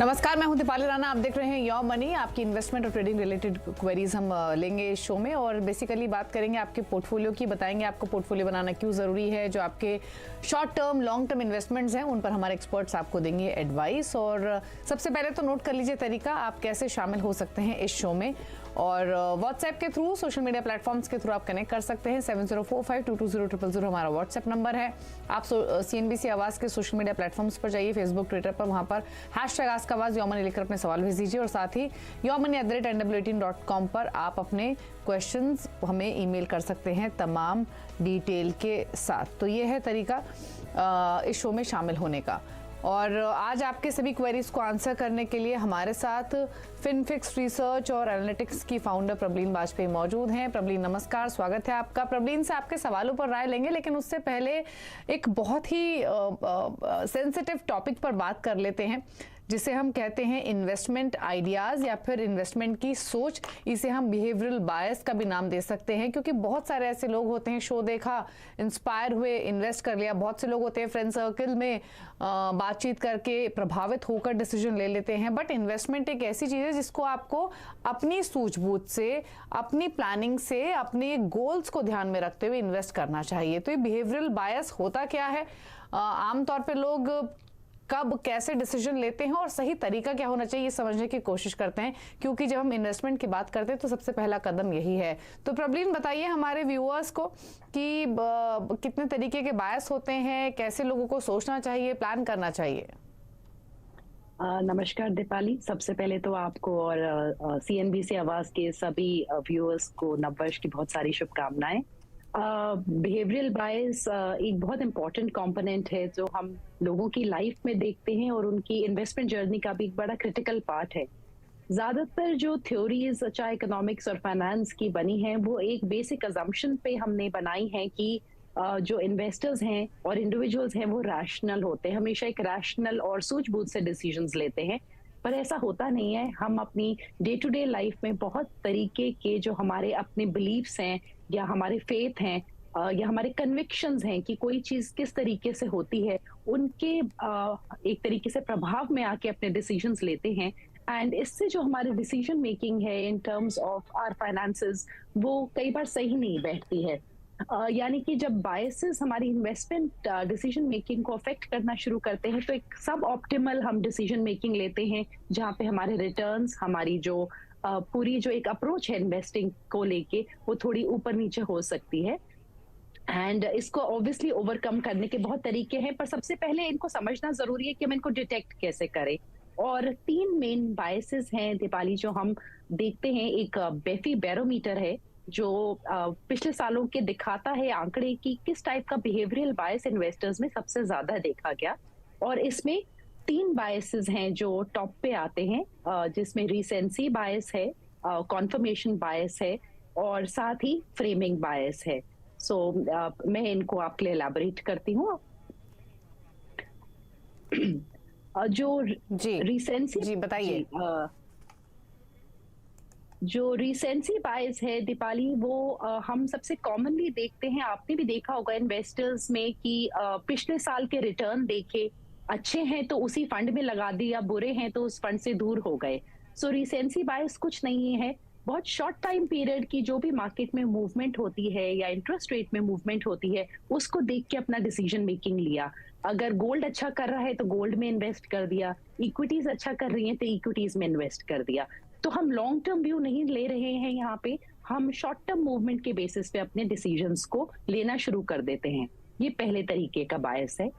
नमस्कार, मैं हूं दीपाली राणा। आप देख रहे हैं योर मनी। आपकी इन्वेस्टमेंट और ट्रेडिंग रिलेटेड क्वेरीज हम लेंगे इस शो में और बेसिकली बात करेंगे आपके पोर्टफोलियो की। बताएंगे आपको पोर्टफोलियो बनाना क्यों ज़रूरी है। जो आपके short term long term investments हैं उन पर हमारे एक्सपर्ट्स आपको देंगे एडवाइस। और सबसे पहले तो नोट कर लीजिए तरीका आप कैसे शामिल हो सकते हैं इस शो में। और व्हाट्सएप के थ्रू, सोशल मीडिया प्लेटफॉर्म्स के थ्रू आप कनेक्ट कर सकते हैं। 7045220000 हमारा व्हाट्सएप नंबर है। आप CNBC आवाज़ के सोशल मीडिया प्लेटफॉर्म्स पर जाइए, फेसबुक, ट्विटर पर, वहाँ पर #आज का आवाज़ योर मनी लिखकर अपने सवाल भेज दीजिए। और साथ ही yourmoney@nw18.com पर आप अपने क्वेश्चंस हमें ईमेल कर सकते हैं तमाम डिटेल के साथ। तो ये है तरीका इस शो में शामिल होने का। और आज आपके सभी क्वेरीज को आंसर करने के लिए हमारे साथ फिनफिक्स रिसर्च और एनालिटिक्स की फाउंडर प्रबलीन वाजपेयी मौजूद हैं। प्रबलीन, नमस्कार, स्वागत है आपका। प्रबलीन से आपके सवालों पर राय लेंगे, लेकिन उससे पहले एक बहुत ही सेंसिटिव टॉपिक पर बात कर लेते हैं जिसे हम कहते हैं इन्वेस्टमेंट आइडियाज़ या फिर इन्वेस्टमेंट की सोच। इसे हम बिहेवियरल बायस का भी नाम दे सकते हैं, क्योंकि बहुत सारे ऐसे लोग होते हैं, शो देखा, इंस्पायर हुए, इन्वेस्ट कर लिया। बहुत से लोग होते हैं फ्रेंड सर्कल में बातचीत करके प्रभावित होकर डिसीजन ले लेते हैं। बट इन्वेस्टमेंट एक ऐसी चीज़ है जिसको आपको अपनी सूझबूझ से, अपनी प्लानिंग से, अपने गोल्स को ध्यान में रखते हुए इन्वेस्ट करना चाहिए। तो ये बिहेवियरल बायस होता क्या है, आमतौर पर लोग कब कैसे डिसीजन लेते हैं और सही तरीका क्या होना चाहिए ये समझने की कोशिश करते हैं, क्योंकि जब हम इन्वेस्टमेंट की बात करते हैं तो सबसे पहला कदम यही है। तो प्रबलीन, बताइए हमारे व्यूअर्स को कि कितने तरीके के बायस होते हैं, कैसे लोगों को सोचना चाहिए, प्लान करना चाहिए। नमस्कार दीपाली, सबसे पहले तो आपको और CNBC आवाज के सभी व्यूअर्स को नववर्ष की बहुत सारी शुभकामनाएं। बिहेवियरल बायस एक बहुत इंपॉर्टेंट कंपोनेंट है जो हम लोगों की लाइफ में देखते हैं और उनकी इन्वेस्टमेंट जर्नी का भी एक बड़ा क्रिटिकल पार्ट है। ज्यादातर जो थ्योरीज चाहे इकोनॉमिक्स और फाइनेंस की बनी हैं वो एक बेसिक अजम्पशन पे हमने बनाई है कि जो इन्वेस्टर्स हैं और इंडिविजुअल्स हैं वो रैशनल होते हैं, हमेशा एक रैशनल और सूझबूझ से डिसीजंस लेते हैं। पर ऐसा होता नहीं है। हम अपनी डे टू डे लाइफ में बहुत तरीके के जो हमारे अपने बिलीफ्स हैं या हमारे फेथ हैं या हमारे कन्विक्शंस हैं कि कोई चीज किस तरीके से होती है, उनके एक तरीके से प्रभाव में आके अपने डिसीजंस लेते हैं। एंड इससे जो हमारे डिसीजन मेकिंग है in terms of our finances वो कई बार सही नहीं बैठती है। यानी कि जब बायसेस हमारी इन्वेस्टमेंट डिसीजन मेकिंग को अफेक्ट करना शुरू करते हैं तो एक सब ऑप्टिमल हम डिसीजन मेकिंग लेते हैं, जहाँ पे हमारे रिटर्न्स, हमारी जो पूरी जो एक अप्रोच है इन्वेस्टिंग को लेके वो थोड़ी ऊपर नीचे हो सकती है। एंड इसको ऑब्वियसली ओवरकम करने के बहुत तरीके हैं, पर सबसे पहले इनको समझना जरूरी है कि हम इनको डिटेक्ट कैसे करें। और 3 मेन बायसेस हैं दीपाली जो हम देखते हैं। एक बेफी बैरोमीटर है जो पिछले सालों के दिखाता है आंकड़े की किस टाइप का बिहेवियरल बायस इन्वेस्टर्स में सबसे ज्यादा देखा गया। और इसमें 3 बायसेस हैं जो टॉप पे आते हैं, जिसमें रिसेंसी बायस है, कॉन्फर्मेशन बायस है और साथ ही फ्रेमिंग बायस है। सो मैं इनको आपके लिए एलैबोरेट करती हूँ। जो रिसेंसी, जी बताइए। जो रिसेंसी बायस है दीपाली वो हम सबसे कॉमनली देखते हैं, आपने भी देखा होगा इन्वेस्टर्स में कि पिछले साल के रिटर्न देखे, अच्छे हैं तो उसी फंड में लगा दिया, बुरे हैं तो उस फंड से दूर हो गए। सो रिसेंसी बायस कुछ नहीं है, बहुत शॉर्ट टाइम पीरियड की जो भी मार्केट में मूवमेंट होती है या इंटरेस्ट रेट में मूवमेंट होती है उसको देख के अपना डिसीजन मेकिंग लिया। अगर गोल्ड अच्छा कर रहा है तो गोल्ड में इन्वेस्ट कर दिया, इक्विटीज अच्छा कर रही हैं तो इक्विटीज में इन्वेस्ट कर दिया। तो हम लॉन्ग टर्म व्यू नहीं ले रहे हैं यहाँ पे, हम शॉर्ट टर्म मूवमेंट के बेसिस पे अपने डिसीजंस को लेना शुरू कर देते हैं। ये पहले तरीके का बायस है।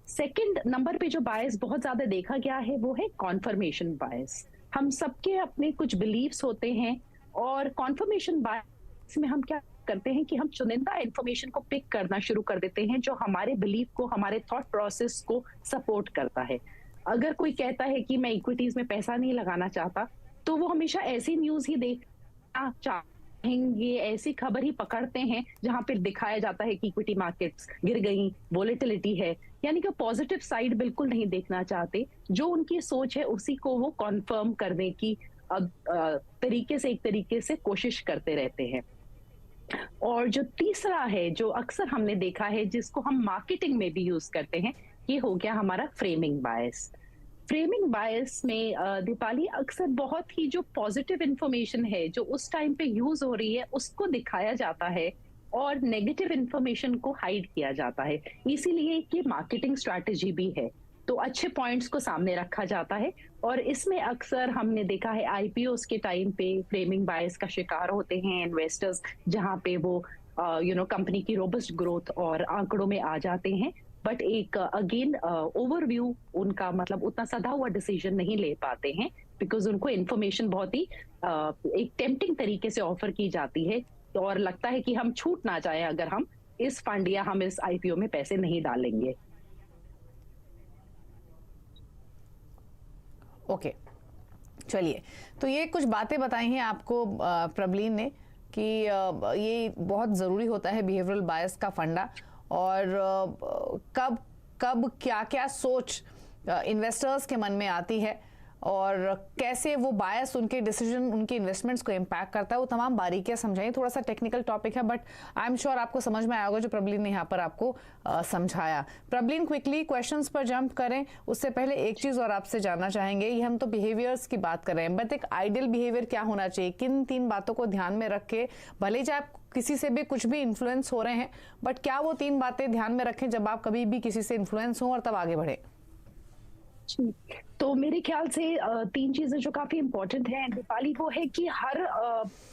सेकंड नंबर पे जो बायस बहुत ज्यादा देखा गया है वो है कॉन्फर्मेशन बायस। हम सबके अपने कुछ बिलीव्स होते हैं और कॉन्फर्मेशन बायस में हम क्या करते हैं कि हम चुनिंदा इंफॉर्मेशन को पिक करना शुरू कर देते हैं जो हमारे बिलीफ को, हमारे थॉट प्रोसेस को सपोर्ट करता है। अगर कोई कहता है कि मैं इक्विटीज में पैसा नहीं लगाना चाहता तो वो हमेशा ऐसी न्यूज ही देखना चाहेंगे, ऐसी खबर ही पकड़ते हैं जहां पर दिखाया जाता है कि इक्विटी मार्केट्स गिर गई, वोलेटिलिटी है, यानी कि पॉजिटिव साइड बिल्कुल नहीं देखना चाहते। जो उनकी सोच है उसी को वो कॉन्फर्म करने की तरीके से, एक तरीके से कोशिश करते रहते हैं। और जो तीसरा है जो अक्सर हमने देखा है जिसको हम मार्केटिंग में भी यूज करते हैं, ये हो गया हमारा फ्रेमिंग बायस। फ्रेमिंग बायस में दीपाली अक्सर बहुत ही जो पॉजिटिव इंफॉर्मेशन है जो उस टाइम पे यूज हो रही है उसको दिखाया जाता है और नेगेटिव इंफॉर्मेशन को हाइड किया जाता है। इसीलिए कि मार्केटिंग स्ट्रैटेजी भी है। तो अच्छे पॉइंट्स को सामने रखा जाता है और इसमें अक्सर हमने देखा है आईपीओस के टाइम पे फ्रेमिंग बायस का शिकार होते हैं इन्वेस्टर्स, जहां पे वो कंपनी की रोबस्ट ग्रोथ और आंकड़ों में आ जाते हैं, बट एक अगेन ओवरव्यू उनका मतलब उतना सधा हुआ डिसीजन नहीं ले पाते हैं, बिकॉज उनको इन्फॉर्मेशन बहुत ही एक टेम्पटिंग तरीके से ऑफर की जाती है और लगता है कि हम छूट ना जाए अगर हम इस फंड या हम इस आईपीओ में पैसे नहीं डालेंगे। ओके, चलिए, तो ये कुछ बातें बताई हैं आपको प्रबलीन ने कि ये बहुत ज़रूरी होता है बिहेवियरल बायस का फंडा, और कब कब क्या क्या सोच इन्वेस्टर्स के मन में आती है और कैसे वो बायस उनके डिसीजन, उनके इन्वेस्टमेंट्स को इम्पैक्ट करता है, वो तमाम बारीकियां समझाई। थोड़ा सा टेक्निकल टॉपिक है बट आई एम श्योर आपको समझ में आया होगा जो प्रबलीन ने यहाँ पर आपको समझाया। प्रबलीन, क्विकली क्वेश्चंस पर जंप करें उससे पहले एक चीज़ और आपसे जानना चाहेंगे। ये हम तो बिहेवियर्स की बात कर रहे हैं, बट एक आइडियल बिहेवियर क्या होना चाहिए? किन 3 बातों को ध्यान में रख के, भले ही आप किसी से भी कुछ भी इन्फ्लुएंस हो रहे हैं, बट क्या वो 3 बातें ध्यान में रखें जब आप कभी भी किसी से इन्फ्लुएंस हो और तब आगे बढ़े? तो मेरे ख्याल से 3 चीजें जो काफी इंपॉर्टेंट है दीपाली, वो है कि हर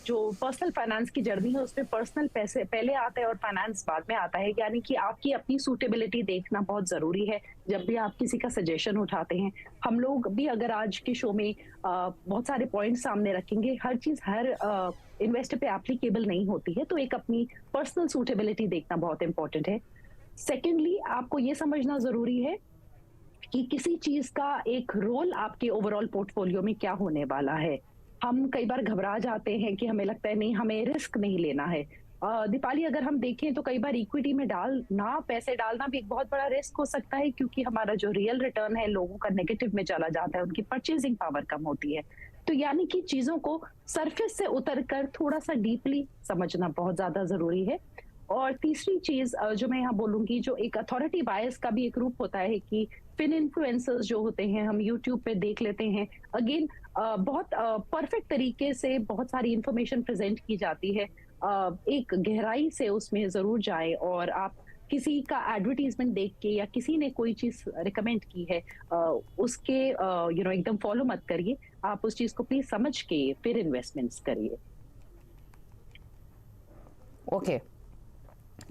जो पर्सनल फाइनेंस की जर्नी है उसमें पर्सनल पैसे पहले आता है और फाइनेंस बाद में आता है। यानी कि आपकी अपनी सूटेबिलिटी देखना बहुत जरूरी है जब भी आप किसी का सजेशन उठाते हैं। हम लोग भी अगर आज के शो में बहुत सारे पॉइंट्स सामने रखेंगे, हर चीज हर इन्वेस्टर पे एप्लीकेबल नहीं होती है, तो एक अपनी पर्सनल सूटेबिलिटी देखना बहुत इंपॉर्टेंट है। सेकेंडली, आपको ये समझना जरूरी है कि किसी चीज का एक रोल आपके ओवरऑल पोर्टफोलियो में क्या होने वाला है। हम कई बार घबरा जाते हैं कि हमें लगता है नहीं, हमें रिस्क नहीं लेना है। दीपाली, अगर हम देखें तो कई बार इक्विटी में पैसे डालना भी एक बहुत बड़ा रिस्क हो सकता है, क्योंकि हमारा जो रियल रिटर्न है लोगों का नेगेटिव में चला जाता है, उनकी परचेजिंग पावर कम होती है। तो यानी कि चीजों को सरफेस से उतर कर थोड़ा सा डीपली समझना बहुत ज्यादा जरूरी है। और तीसरी चीज जो मैं यहाँ बोलूंगी, जो एक अथॉरिटी बायस का भी एक रूप होता है कि फिन इन्फ्लुएंसर्स जो होते हैं, हम यूट्यूब पे देख लेते हैं, अगेन बहुत परफेक्ट तरीके से बहुत सारी इंफॉर्मेशन प्रेजेंट की जाती है। एक गहराई से उसमें जरूर जाए और आप किसी का एडवर्टीजमेंट देख के या किसी ने कोई चीज रिकमेंड की है उसके एकदम फॉलो मत करिए। आप उस चीज को प्लीज समझ के फिर इन्वेस्टमेंट्स करिए। ओके,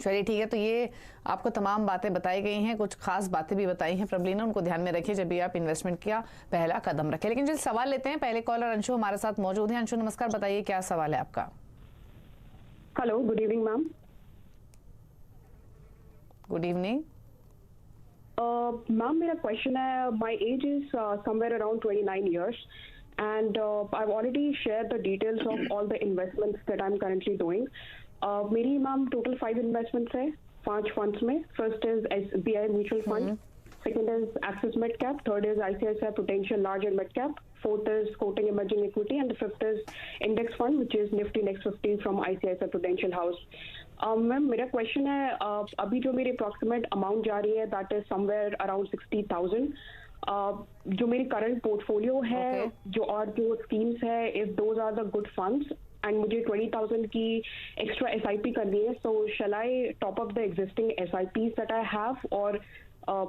चलिए ठीक है। तो ये आपको तमाम बातें बताई गई हैं, कुछ खास बातें भी बताई हैं प्रबलीन, उनको ध्यान में रखिए जब भी आप इन्वेस्टमेंट का पहला कदम रखें। लेकिन जो सवाल लेते हैं, पहले कॉलर अंशु हमारे साथ मौजूद है। अंशु, नमस्कार, बताइए क्या सवाल है आपका? Hello, good evening ma'am. Good evening ma'am, मेरा क्वेश्चन है, my age is somewhere around 29 years and I've already shared the details of all the investments that I'm currently doing. मेरी मैम टोटल 5 इन्वेस्टमेंट्स है 5 funds में। First is SBI mutual fund, second is axis mid cap, third is ICICI prudential large and mid cap, fourth is Kotak emerging equity and fifth is index fund which is Nifty next 50 from ICICI prudential house. Ma'am, मेरा question है, अभी जो मेरी approximate amount जा रही है that is somewhere around 60,000। जो मेरी करंट पोर्टफोलियो है जो और जो स्कीम्स है, if those are the good funds and मुझे 20,000 की एक्स्ट्रा SIP करनी है, so shall I top up the existing SIPs that I have, और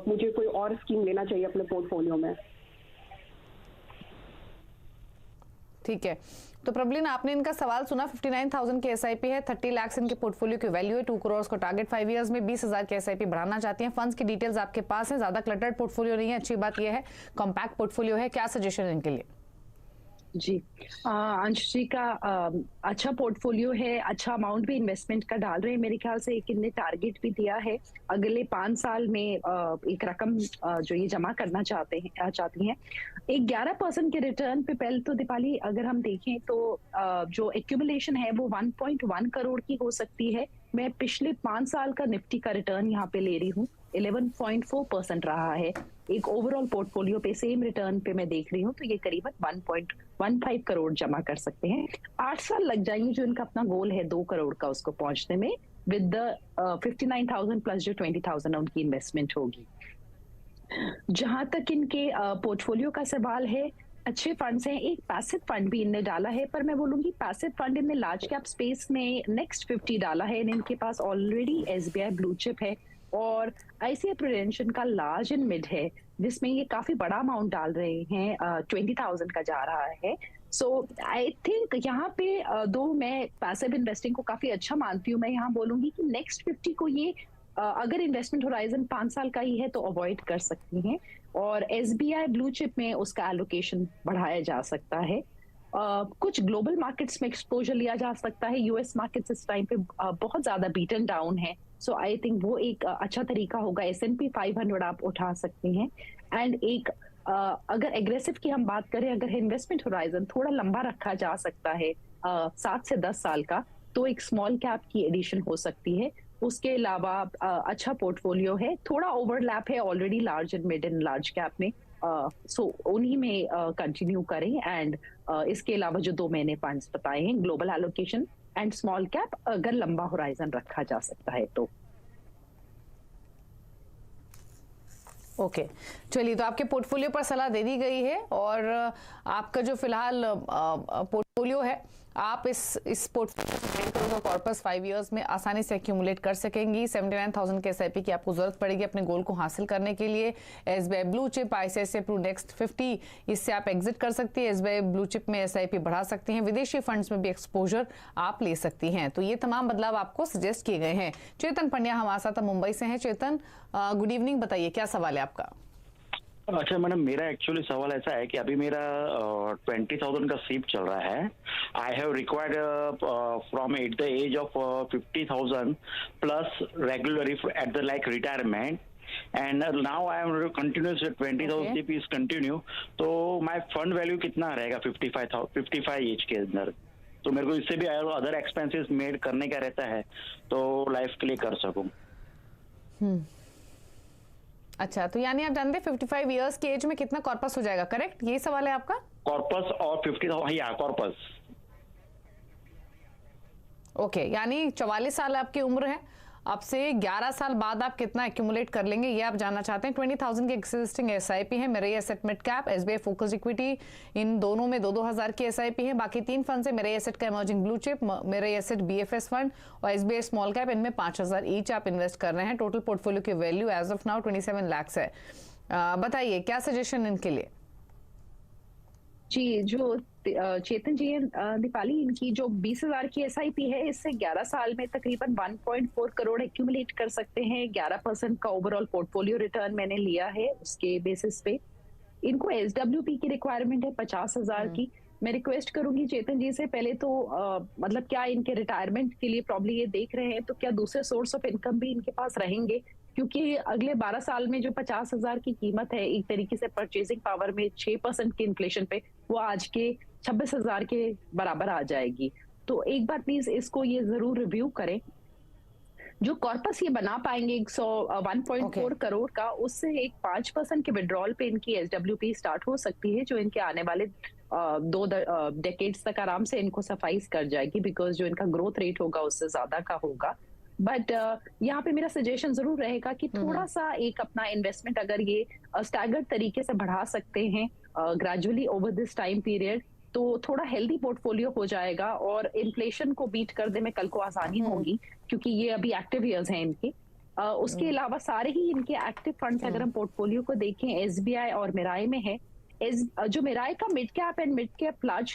मुझे कोई और स्कीम लेना चाहिए अपने पोर्टफोलियो में? ठीक है, तो प्रबलीन आपने इनका सवाल सुना। 59,000 के SIP है, 30 लाख इनके पोर्टफोलियो की वैल्यू है, 2 करोड़ को टारगेट, 5 इयर्स में 20,000 के SIP बढ़ाना चाहती हैं। फंड्स की डिटेल्स आपके पास हैं, ज्यादा क्लटर्ड पोर्टफोलियो नहीं है, अच्छी बात यह है, कॉम्पैक्ट पोर्टफोलियो है। क्या सजेशन है इनके लिए? जी, अंश जी का अच्छा पोर्टफोलियो है, अच्छा अमाउंट भी इन्वेस्टमेंट का डाल रहे हैं। मेरे ख्याल से एक इनने टारगेट भी दिया है, अगले 5 साल में एक रकम जो ये जमा करना चाहती हैं। एक 11% के रिटर्न पे पहले तो दीपाली अगर हम देखें तो जो एक्यूमुलेशन है वो 1.1 करोड़ की हो सकती है। मैं पिछले 5 साल का निफ्टी का रिटर्न यहाँ पे ले रही हूँ, 11.4% रहा है। एक ओवरऑल पोर्टफोलियो पे सेम रिटर्न पे मैं देख रही हूँ, तो ये करीबन 1.15 करोड़ जमा कर सकते हैं। 8 साल लग जाएंगे जो इनका अपना गोल है 2 करोड़ का उसको पहुंचने में, विद द 59,000 प्लस जो 20,000 उनकी इन्वेस्टमेंट होगी। जहां तक इनके पोर्टफोलियो का सवाल है, अच्छे फंड्स हैं। एक पैसिव फंड भी इनने डाला है, पर मैं बोलूंगी पैसिव फंड इनने लार्ज कैप स्पेस में नेक्स्ट 50 डाला है। इनके पास ऑलरेडी एसबीआई ब्लू चिप है और आईसीआई प्रूडेंशियल का लार्ज एंड मिड है, जिसमें ये काफी बड़ा अमाउंट डाल रहे हैं। 20,000 का जा रहा है। सो आई थिंक यहाँ पे दो मैं पैसिव इन्वेस्टिंग को काफी अच्छा मानती हूँ। मैं यहाँ बोलूंगी कि नेक्स्ट 50 को ये अगर इन्वेस्टमेंट होराइजन 5 साल का ही है तो अवॉइड कर सकती हैं, और एसबीआई ब्लू चिप में उसका एलोकेशन बढ़ाया जा सकता है। कुछ ग्लोबल मार्केट्स में एक्सपोजर लिया जा सकता है। यूएस मार्केट्स इस टाइम पे बहुत ज्यादा बीटन डाउन है, सो आई थिंक वो एक अच्छा तरीका होगा। S&P 500 आप उठा सकते हैं। एंड एक अगर एग्रेसिव की हम बात करें, अगर इन्वेस्टमेंट होराइजन थोड़ा लंबा रखा जा सकता है 7 से 10 साल का, तो एक स्मॉल कैप की एडिशन हो सकती है। उसके अलावा अच्छा पोर्टफोलियो है, थोड़ा ओवरलैप है already large and mid and large cap में, सो उन्हीं में कंटिन्यू करें। एंड इसके अलावा जो दो मैंने फंड्स बताए हैं, global allocation and small cap, अगर लंबा होराइजन रखा जा सकता है तो। ओके चलिए, तो आपके पोर्टफोलियो पर सलाह दे दी गई है और आपका जो फिलहाल पोर्टफोलियो है, आप इस पोर्टफोलियो से 10 करोड़ का कॉर्पस 5 इयर्स में आसानी से एक्यूमुलेट कर सकेंगी। 79,000 के एसआईपी की आपको जरूरत पड़ेगी अपने गोल को हासिल करने के लिए। SBI blue chip, ICICI pru next 50, इससे आप एग्जिट कर सकती है। एसबीआई ब्लू चिप में एसआईपी बढ़ा सकती हैं। विदेशी फंड्स में भी एक्सपोजर आप ले सकती हैं। तो ये तमाम बदलाव आपको सजेस्ट किए गए हैं। चेतन पंड्या हमारे साथ मुंबई से हैं। चेतन, गुड इवनिंग, बताइए क्या सवाल है आपका? अच्छा मैडम, मेरा एक्चुअली सवाल ऐसा है कि अभी मेरा 20,000 का सीप चल रहा है। I have required from at the age of 50,000 plus regularly at the like retirement, and now I am continuous 20,000 SIP is continue. तो माय फंड वैल्यू कितना रहेगा 55 एज के अंदर? तो मेरे को इससे भी अदर एक्सपेंसेस मेड करने का रहता है, तो लाइफ के लिए कर सकूं। अच्छा, तो यानी आप जानते हैं 55 इयर्स की एज में कितना कॉर्पस हो जाएगा, करेक्ट? यही सवाल है आपका? कॉर्पस और 50,000, या कॉर्पस। ओके, यानी 44 साल आपकी उम्र है। अब से 11 साल बाद आप कितना एक्यूमुलेट कर लेंगे, ये आप जानना चाहते हैं। 20,000 की एक्सिस्टिंग एसआईपी है। मेरे एसेट mid cap, SBI focus equity, इन दोनों में 2-2 हजार की एसआईपी है। बाकी 3 फंड है, मेरे एसेट का इमर्जिंग ब्लू चिप, मेरे एसेट बीएफएस फंड और एसबीआई स्मॉल कैप, इनमें 5,000 ईच आप इन्वेस्ट कर रहे हैं। टोटल पोर्टफोलियो की value as of now 27 lakh है। बताइए क्या सजेशन इनके लिए? जी, जो चेतन जी दीपाली, इनकी जो 20,000 की एसआईपी है, इससे 11 साल में तकरीबन 1.4 करोड़ एक्यूमुलेट कर सकते हैं। 11% का ओवरऑल पोर्टफोलियो रिटर्न मैंने लिया है उसके बेसिस पे। इनको एसडब्ल्यूपी की रिक्वायरमेंट है 50,000 की। मैं रिक्वेस्ट करूंगी चेतन जी से, पहले तो मतलब क्या इनके रिटायरमेंट के लिए प्रॉब्ली ये देख रहे हैं, तो क्या दूसरे सोर्स ऑफ इनकम भी इनके पास रहेंगे? क्योंकि अगले 12 साल में जो 50,000 की कीमत है, एक तरीके से परचेजिंग पावर में 6% के इन्फ्लेशन पे, वो आज के 26,000 के बराबर आ जाएगी। तो एक बार प्लीज इसको ये जरूर रिव्यू करें। जो कॉर्पस ये बना पाएंगे 1.4 करोड़ का, उससे एक 5% के विड्रॉल पे इनकी एसडब्ल्यूपी स्टार्ट हो सकती है, जो इनके आने वाले 2 डेकेड्स तक आराम से इनको सफाइस कर जाएगी, बिकॉज जो इनका ग्रोथ रेट होगा उससे ज्यादा का होगा। बट यहाँ पे मेरा सजेशन जरूर रहेगा कि थोड़ा सा एक अपना इन्वेस्टमेंट अगर ये स्टैगर्ड तरीके से बढ़ा सकते हैं gradually over this time period, तो थोड़ा हेल्दी पोर्टफोलियो हो जाएगा और इन्फ्लेशन को बीट करने में कल को आसानी होगी, क्योंकि ये अभी एक्टिव ईयर्स हैं इनके। उसके अलावा सारे ही इनके एक्टिव फंड्स अगर हम पोर्टफोलियो को देखें, एसबीआई और मिराई में है। जो मिराई का mid cap and mid cap large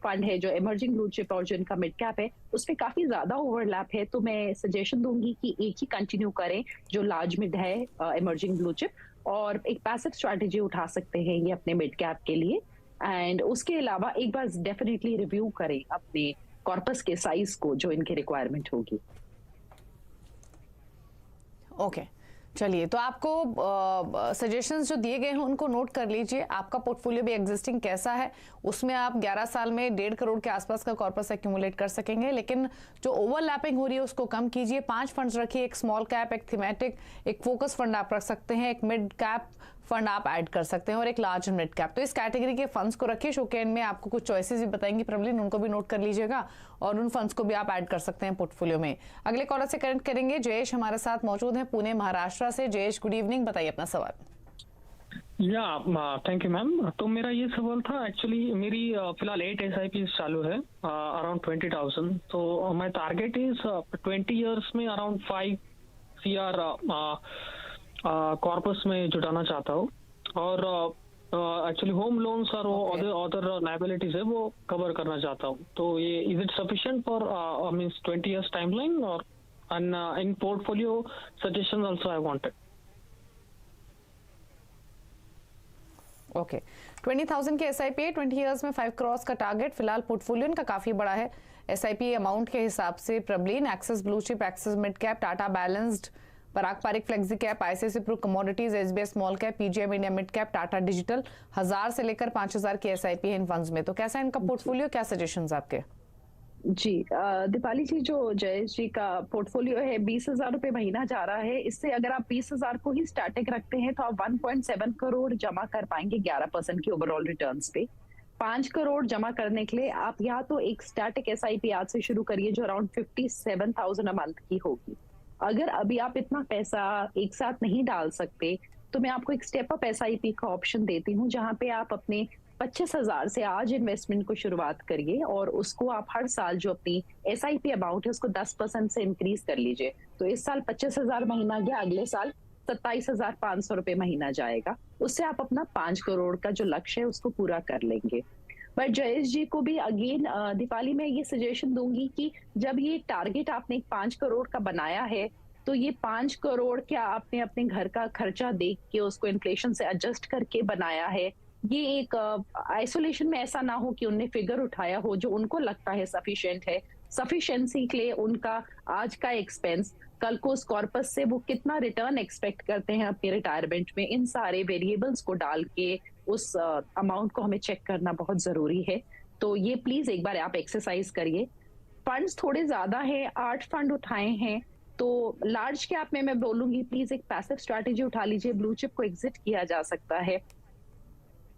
fund है, जो इमर्जिंग ब्लू चिप और जो इनका मिड कैप है, उसमें काफी ज्यादा ओवरलैप है। तो मैं सजेशन दूंगी कि एक ही कंटिन्यू करें, जो लार्ज मिड है इमर्जिंग ब्लू चिप, और एक पैसिव स्ट्रैटेजी उठा सकते हैं ये अपने मिड कैप के लिए। एंड उसके अलावा एक बार डेफिनेटली रिव्यू करें अपने कॉर्पस के साइज को, जो इनकी रिक्वायरमेंट होगी। ओके चलिए, तो आपको सजेशंस जो दिए गए हैं उनको नोट कर लीजिए। आपका पोर्टफोलियो भी एग्जिस्टिंग कैसा है, उसमें आप 11 साल में 1.5 करोड़ के आसपास का कॉर्पस एक्यूमुलेट कर सकेंगे, लेकिन जो ओवरलैपिंग हो रही है उसको कम कीजिए। 5 फंड्स रखिए, एक स्मॉल कैप, एक थीमेटिक, एक फोकस फंड आप रख सकते हैं, एक मिड कैप फंड आप ऐड कर सकते हैं और एक लार्ज मिड कैप। तो इस कैटेगरी के फंड्स को रखिए। शो के एंड में आपको कुछ चॉइसेस भी बताएंगी प्रॉब्लम, उनको भी नोट कर लीजिएगा और उन फंड्स को भी आप ऐड कर सकते हैं पोर्टफोलियो में। अगले कॉलर से कनेक्ट करेंगे। जयेश हमारे साथ मौजूद हैं पुणे महाराष्ट्र से। जयेश, गुड इवनिंग, बताइए अपना सवाल। या थैंक यू मैम। तो मेरा ये सवाल था, एक्चुअली मेरी फिलहाल 8 SIP चालू है अराउंड 20,000। तो माय टारगेट इज 20 इयर्स में अराउंड 5 CR कॉर्पस में जुटाना चाहता हूँ। और एक्चुअली होम लोन्स और अदर लायबिलिटीज है वो कवर करना चाहता हूँ। तो ये is it sufficient for means 20 years timeline? और in portfolio suggestion also I wanted. Okay 20,000 के SIP है, 20 इयर्स में 5 करोड़ का टारगेट। फिलहाल पोर्टफोलियो इनका काफी बड़ा है SIP अमाउंट के हिसाब से। Prableen, Axis blue chip, Axis mid cap, Tata balanced, Parag Parikh flexi cap, ICICI Pru commodities, SBI small cap, PGIM India mid cap, Tata digital. 1000 से लेकर 5000 की SIP है इन फंड्स में। तो कैसा है इनका पोर्टफोलियो, क्या सजेशंस आपके? जी दीपाली जी, जो जयेश जी का पोर्टफोलियो है 20,000 रुपए महीना जा रहा है। इससे अगर आप 20,000 को ही स्टैटिक रखते हैं तो आप 1.7 करोड़ जमा कर पाएंगे 11% की ओवरऑल रिटर्न्स पे। 5 करोड़ जमा करने के लिए आप या तो एक स्टैटिक SIP आज से शुरू करिए जो अराउंड 57,000 अ मंथ की होगी। अगर अभी आप इतना पैसा एक साथ नहीं डाल सकते तो मैं आपको एक स्टेप अप SIP का ऑप्शन देती हूँ, जहां पे आप अपने 25,000 से आज इन्वेस्टमेंट को शुरुआत करिए और उसको आप हर साल जो अपनी SIP अमाउंट है उसको 10% से इंक्रीज कर लीजिए। तो इस साल 25,000 महीना गया, अगले साल 27,500 रुपए महीना जाएगा। उससे आप अपना 5 करोड़ का जो लक्ष्य है उसको पूरा कर लेंगे। बट जयेश जी को भी अगेन दीपाली में ये सजेशन दूंगी कि जब ये टारगेट आपने 5 करोड़ का बनाया है तो ये 5 करोड़ क्या आपने अपने घर का खर्चा देख के उसको इन्फ्लेशन से एडजस्ट करके बनाया है? ये एक आइसोलेशन में ऐसा ना हो कि उनने फिगर उठाया हो जो उनको लगता है सफिशिएंट है। सफिशिएंसी के लिए उनका आज का एक्सपेंस, कल को उस कॉर्पस से वो कितना रिटर्न एक्सपेक्ट करते हैं अपने रिटायरमेंट में, इन सारे वेरिएबल्स को डाल के उस अमाउंट को हमें चेक करना बहुत जरूरी है। तो ये प्लीज एक बार आप एक्सरसाइज करिए। फंड्स थोड़े ज्यादा है, 8 फंड उठाए हैं, तो लार्ज कैप में मैं बोलूंगी प्लीज एक पैसिव स्ट्रैटेजी उठा लीजिए। ब्लू चिप को एग्जिट किया जा सकता है।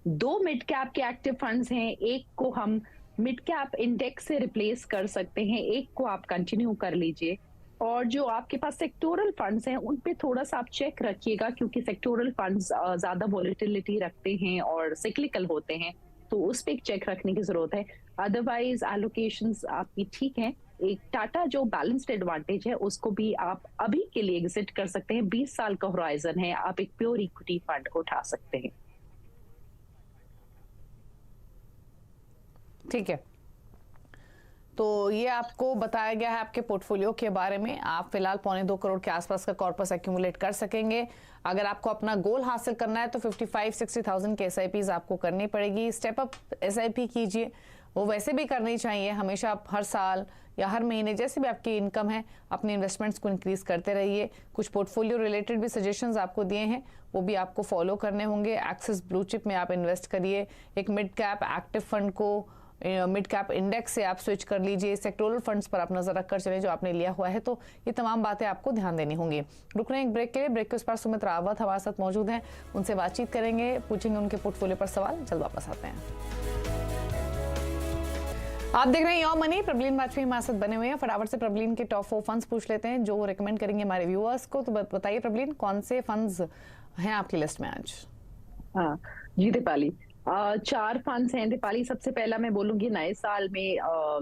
2 मिड कैप के एक्टिव फंड्स हैं, एक को हम मिड कैप इंडेक्स से रिप्लेस कर सकते हैं, एक को आप कंटिन्यू कर लीजिए। और जो आपके पास सेक्टोरल फंड्स हैं उन पे थोड़ा सा आप चेक रखिएगा, क्योंकि सेक्टोरल फंड्स ज्यादा वोलेटिलिटी रखते हैं और सिक्लिकल होते हैं, तो उस पे एक चेक रखने की जरूरत है। अदरवाइज एलोकेशंस आपकी ठीक है। एक टाटा जो बैलेंस्ड एडवांटेज है उसको भी आप अभी के लिए एग्जिट कर सकते हैं। 20 साल का होराइजन है, आप एक प्योर इक्विटी फंड को उठा सकते हैं। ठीक है, तो ये आपको बताया गया है आपके पोर्टफोलियो के बारे में। आप फिलहाल 2.25 करोड़ के आसपास का कॉर्पस एक्यूमुलेट कर सकेंगे। अगर आपको अपना गोल हासिल करना है तो 55-60,000 के SIPs आपको करनी पड़ेगी। स्टेप अप SIP कीजिए, वो वैसे भी करनी चाहिए। हमेशा आप हर साल या हर महीने जैसे भी आपकी इनकम है अपने इन्वेस्टमेंट्स को इंक्रीज करते रहिए। कुछ पोर्टफोलियो रिलेटेड भी सजेशंस आपको दिए हैं, वो भी आपको फॉलो करने होंगे। एक्सिस ब्लू चिप में आप इन्वेस्ट करिए, एक मिड कैप एक्टिव फंड को मिड कैप इंडेक्स से आप स्विच कर लीजिए। सेक्टोरल फंड्स पर आप नजर रखकर चले जो आपने लिया हुआ है। तो ये तमाम बातें आपको ध्यान देनी होंगी। रुक रहे हैं एक ब्रेक के लिए। ब्रेक के उस पर सुमित रावत हमारे साथ मौजूद हैं, उनसे बातचीत करेंगे, पूछेंगे उनके पोर्टफोलियो पर सवाल। जल्द वापस आते हैं। आप देख रहे हैं योर मनी। प्रबलीन वाजपेयी हमारे साथ बने हुए हैं। फटाफट से प्रबलीन के टॉप 4 फंड्स पूछ लेते हैं जो रिकमेंड करेंगे हमारे व्यूअर्स को। तो बताइए प्रबलीन, कौन से फंड्स हैं आपकी लिस्ट में आज? हाँ जी दीपाली, 4 फंड्स हैं दीपाली। सबसे पहला मैं बोलूंगी नए साल में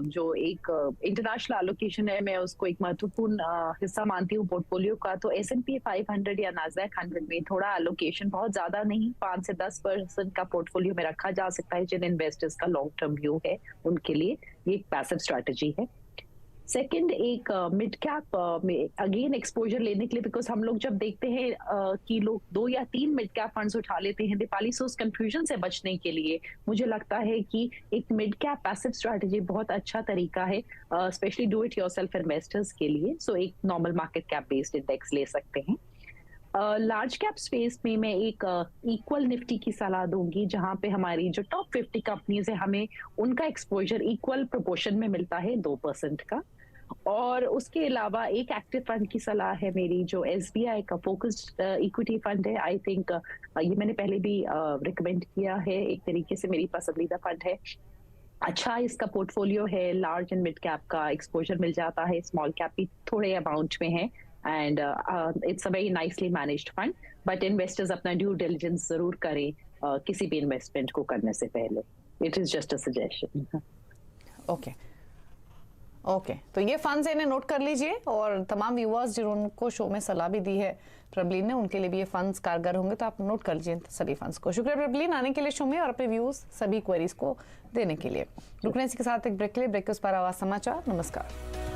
जो एक इंटरनेशनल एलोकेशन है, मैं उसको एक महत्वपूर्ण हिस्सा मानती हूँ पोर्टफोलियो का। तो S&P 500 या नाज़डैक 100 में थोड़ा एलोकेशन, बहुत ज्यादा नहीं, 5 से 10% का पोर्टफोलियो में रखा जा सकता है। जिन इन्वेस्टर्स का लॉन्ग टर्म व्यू है उनके लिए ये एक पैसिव स्ट्रैटेजी है। सेकंड, एक मिड कैप में अगेन एक्सपोजर लेने के लिए, बिकॉज हम लोग जब देखते हैं कि लोग 2 या 3 मिड कैप फंड्स उठा लेते हैं दीपाली, सो उस कंफ्यूजन से बचने के लिए मुझे लगता है कि एक मिड कैप पैसिव स्ट्रैटेजी बहुत अच्छा तरीका है, specially do it yourself investors के लिए। सो एक normal market cap based index ले सकते हैं। लार्ज कैप स्पेस में मैं एक इक्वल निफ्टी की सलाह दूंगी, जहां पे हमारी जो टॉप 50 कंपनीज है हमें उनका एक्सपोजर इक्वल प्रोपोर्शन में मिलता है 2% का। और उसके अलावा एक एक्टिव फंड की सलाह है मेरी, जो SBI का फोकस्ड इक्विटी फंड है। आई थिंक ये मैंने पहले भी रिकमेंड किया है, एक तरीके से मेरी पसंदीदा फंड है। अच्छा इसका पोर्टफोलियो है, लार्ज एंड मिड कैप का एक्सपोजर मिल जाता है, स्मॉल कैप भी थोड़े अमाउंट में है, and it's a very nicely managed fund. But investors अपना ड्यू डिलिजेंस जरूर करें किसी भी इन्वेस्टमेंट को करने से पहले. It is just a suggestion. Okay okay, तो ये फंड्स इन्हें नोट कर लीजिए, और तमाम व्यूअर्स जिनको शो में सलाह भी दी है प्रबलीन ने, उनके लिए भी ये फंड्स कारगर होंगे, तो आप नोट कर लीजिए सभी फंड्स को. शुक्रिया प्रबलीन आने के लिए शो में और अपने व्यूज सभी क्वेरीज को देने के लिए. रुकने के साथ एक ब्रेक ले, ब्रेक के उस पर आवाज समाचार. नमस्कार.